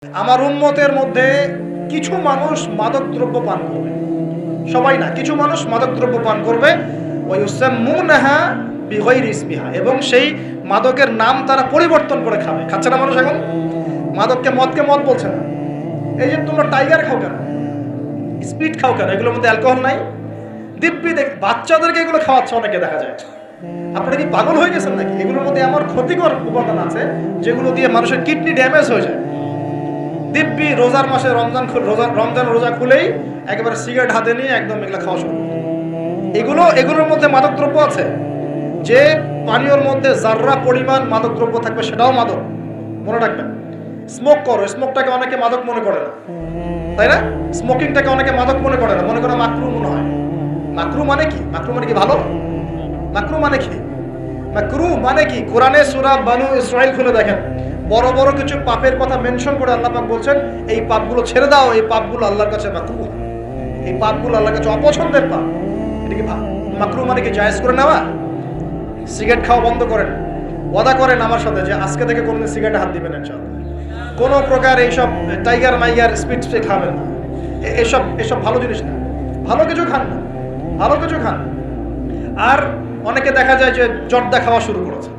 আমার উম্মতের মধ্যে কিছু মানুষ মাদক দ্রব্য পান করবে, সবাই না, কিছু মানুষ মাদক দ্রব্য পান করবে, ওয়ায়ুসাম্মুনাহা বিগাইরি ইসমিহা, এবং সেই মাদকের নাম তারা পরিবর্তন করে খাবে। খাচ্ছে না মানুষ এখন? মদকে মদ বলছে না। এই যে তোমরা টাইগার খাও কেন, স্পিড খাও কেন, এগুলোর মধ্যে অ্যালকোহল নাই? দিব্যি বাচ্চাদেরকে এগুলো খাওয়াচ্ছে অনেকে, দেখা যায়। আপনারা কি পাগল হয়ে গেছেন নাকি? এগুলোর মধ্যে এমন ক্ষতিকর উপাদান আছে যেগুলো দিয়ে মানুষের কিডনি ড্যামেজ হয়ে যায়। দিব্যি রোজার মাসে রমজান রোজা খুলেই একেবারে সিগারেট হাতে নিয়ে একদম এগুলো খাওয়া শুরু। এগুলোর মধ্যে মাদক দ্রব্য আছে। যে পানীয়র মধ্যে যাররা পরিমাণ মাদক দ্রব্য থাকবে সেটাও মাদক, মনে রাখবেন। স্মোক করো, স্মোকটাকে অনেকে মাদক মনে করে না, তাই না? স্মোকিংটাকে অনেকে মাদক মনে করে না, মনে করে মাকরু মনে হয়। মাকরু মানে কি? মাকরু মানে কি ভালো? মাকরু মানে কি? মাকরু মানে কি? কোরআনে সূরা বানু ইসরাইল খুলে দেখেন, বড় বড় কিছু পাপের কথা মেনশন করে আল্লাহ পাক বলছেন এই পাপগুলো ছেড়ে দাও, এই পাপগুলো আল্লাহর কাছে মাকরু, এই পাপগুলো আল্লাহর কাছে অপছন্দের পাপ। এটা কি মাকরু মানে কি জায়েজ করে নেওয়া? সিগারেট খাওয়া বন্ধ করেন, ওয়াদা করেন আমার সাথে যে আজকে থেকে কোনোদিন সিগারেটে হাত দিবেন ইনশাআল্লাহ। কোনো প্রকার এইসব টাইগার মাইগার স্পিড খাবেন না, এসব ভালো জিনিস না। ভালো কিছু খান না, ভালো কিছু খান। আর অনেকে দেখা যায় যে জর্দা খাওয়া শুরু করেছে।